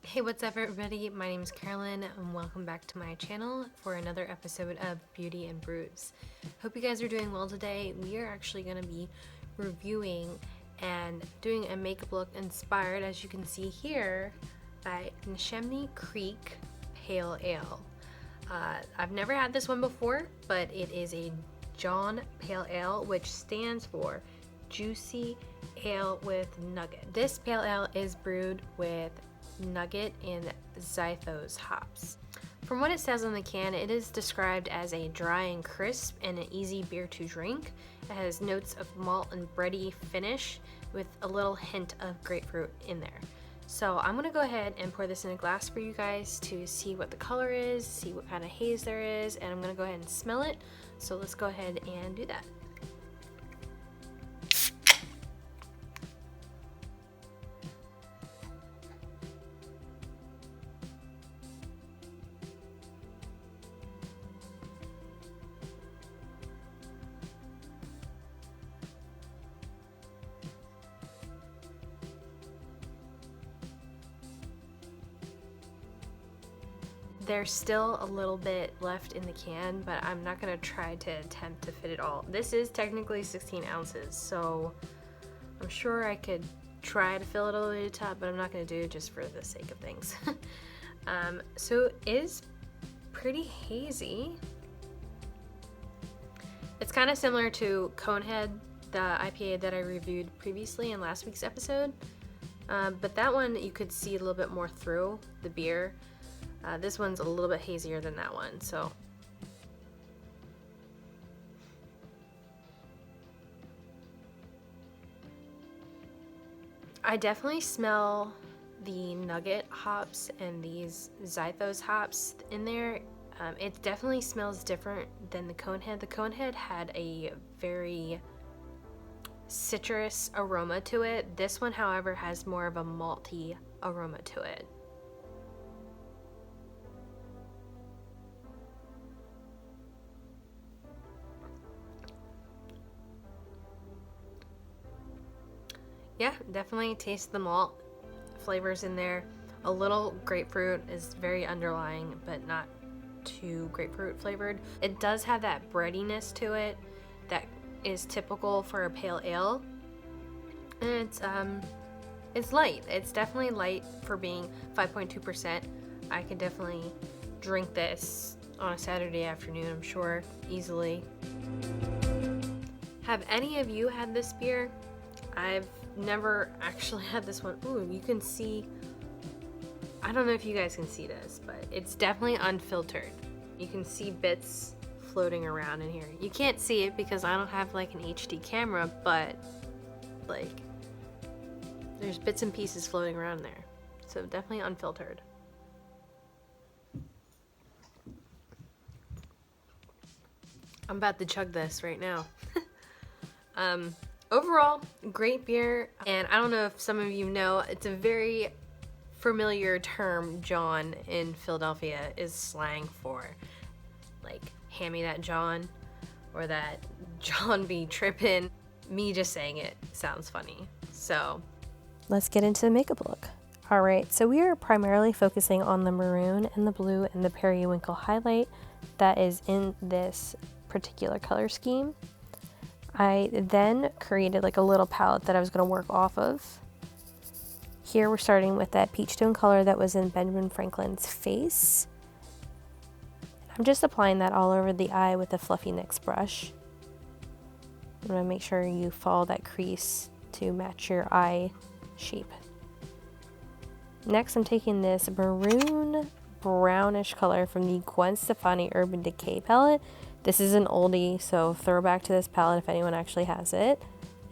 Hey, what's up everybody? My name is Carolyn and welcome back to my channel for another episode of Beauty and Brews. Hope you guys are doing well today. We are actually going to be reviewing and doing a makeup look inspired, as you can see here, by Neshaminy Creek Pale Ale. I've never had this one before, but it is a Jawn Pale Ale, which stands for Juicy Ale with Nugget. This pale ale is brewed with Nugget and Zythos hops. From what it says on the can, it is described as a dry and crisp and an easy beer to drink. It has notes of malt and bready finish with a little hint of grapefruit in there. So I'm gonna go ahead and pour this in a glass for you guys to see what the color is, see what kind of haze there is, and I'm gonna go ahead and smell it. So let's go ahead and do that. There's still a little bit left in the can, but I'm not gonna try to attempt to fit it all. This is technically 16 ounces, so I'm sure I could try to fill it all the way to the top, but I'm not gonna do it just for the sake of things. So it is pretty hazy. It's kind of similar to Conehead, the IPA that I reviewed previously in last week's episode, but that one you could see a little bit more through the beer. This one's a little bit hazier than that one, so. I definitely smell the Nugget hops and these Zythos hops in there. It definitely smells different than the Conehead. The Conehead had a very citrus aroma to it. This one, however, has more of a malty aroma to it. Yeah, definitely taste the malt flavors in there. A little grapefruit is very underlying, but not too grapefruit flavored. It does have that breadiness to it that is typical for a pale ale. And it's light. It's definitely light for being 5.2%. I could definitely drink this on a Saturday afternoon, I'm sure, easily. Have any of you had this beer? I've never actually had this one. Ooh, you can see, I don't know if you guys can see this, but it's definitely unfiltered. You can see bits floating around in here. You can't see it because I don't have like an HD camera, but like there's bits and pieces floating around there. So definitely unfiltered. I'm about to chug this right now. Overall, great beer, and I don't know if some of you know, it's a very familiar term, Jawn, in Philadelphia, is slang for, like, hand me that Jawn, or that Jawn be trippin'. Me just saying it sounds funny, so. Let's get into the makeup look. Alright, so we are primarily focusing on the maroon and the blue and the periwinkle highlight that is in this particular color scheme. I then created like a little palette that I was going to work off of. Here we're starting with that peach tone color that was in Benjamin Franklin's face. I'm just applying that all over the eye with a fluffy NYX brush. I'm going to make sure you follow that crease to match your eye shape. Next I'm taking this maroon brownish color from the Gwen Sefani Urban Decay palette. This is an oldie, so throwback to this palette if anyone actually has it.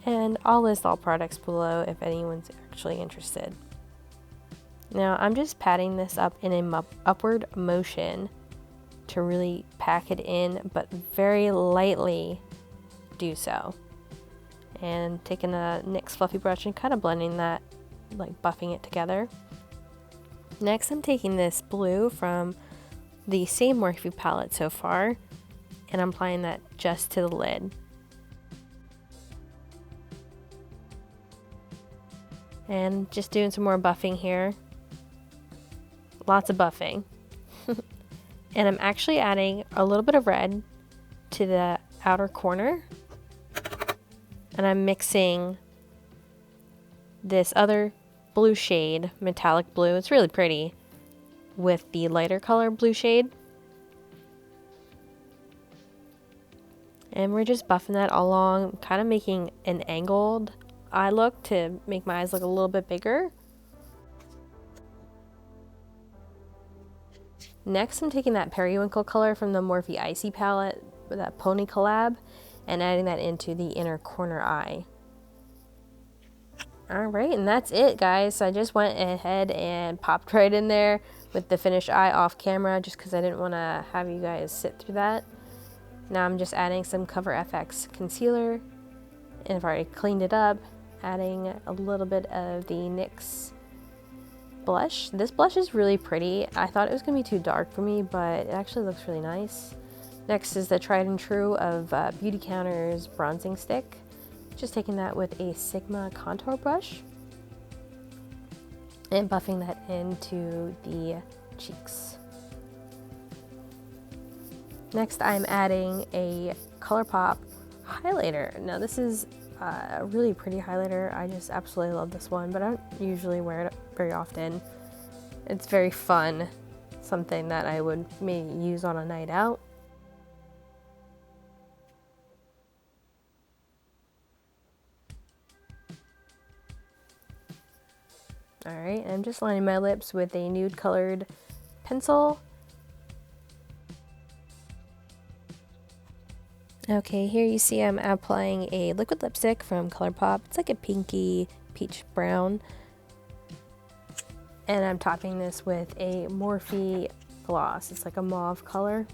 And I'll list all products below if anyone's actually interested. Now I'm just patting this up in an upward motion to really pack it in, but very lightly do so. And taking a NYX fluffy brush and kind of blending that, like buffing it together. Next I'm taking this blue from the same Morphe palette so far, and I'm applying that just to the lid. And just doing some more buffing here. lots of buffing. And I'm actually adding a little bit of red to the outer corner. And I'm mixing this other blue shade, metallic blue, it's really pretty, with the lighter color blue shade. And we're just buffing that all along, kind of making an angled eye look to make my eyes look a little bit bigger. Next, I'm taking that periwinkle color from the Morphe ICYI palette with that pony collab and adding that into the inner corner eye. Alright, and that's it, guys. So I just went ahead and popped right in there with the finished eye off camera just because I didn't want to have you guys sit through that. Now I'm just adding some Cover FX concealer, and I've already cleaned it up, adding a little bit of the NYX blush. This blush is really pretty. I thought it was going to be too dark for me, but it actually looks really nice. Next is the tried and true of Beauty Counter's bronzing stick. Just taking that with a Sigma contour brush and buffing that into the cheeks. Next, I'm adding a Colourpop highlighter. Now this is a really pretty highlighter. I just absolutely love this one, but I don't usually wear it very often. It's very fun, something that I would maybe use on a night out. Alright, I'm just lining my lips with a nude colored pencil. Okay, here you see I'm applying a liquid lipstick from Colourpop. It's like a pinky peach brown. And I'm topping this with a Morphe gloss. It's like a mauve color.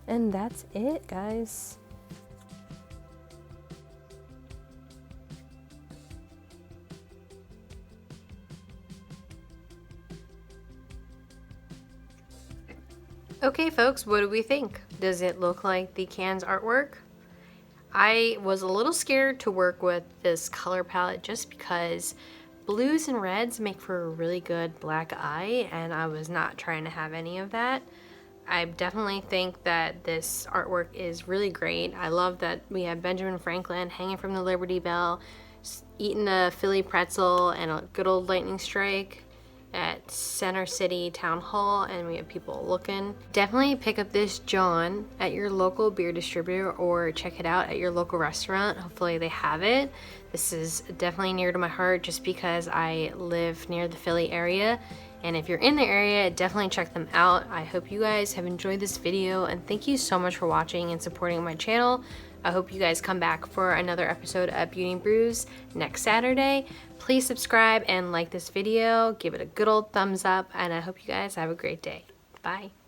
And that's it, guys. Okay folks, what do we think? Does it look like the Cannes artwork? I was a little scared to work with this color palette just because blues and reds make for a really good black eye, and I was not trying to have any of that. I definitely think that this artwork is really great. I love that we have Benjamin Franklin hanging from the Liberty Bell, eating a Philly pretzel and a good old lightning strike at Center City Town Hall, and we have people looking. Definitely pick up this Jawn at your local beer distributor or check it out at your local restaurant. Hopefully they have it. This is definitely near to my heart just because I live near the Philly area, and if you're in the area, definitely check them out. I hope you guys have enjoyed this video, and thank you so much for watching and supporting my channel. I hope you guys come back for another episode of Beauty and Brews next Saturday. Please subscribe and like this video. Give it a good old thumbs up, and I hope you guys have a great day. Bye.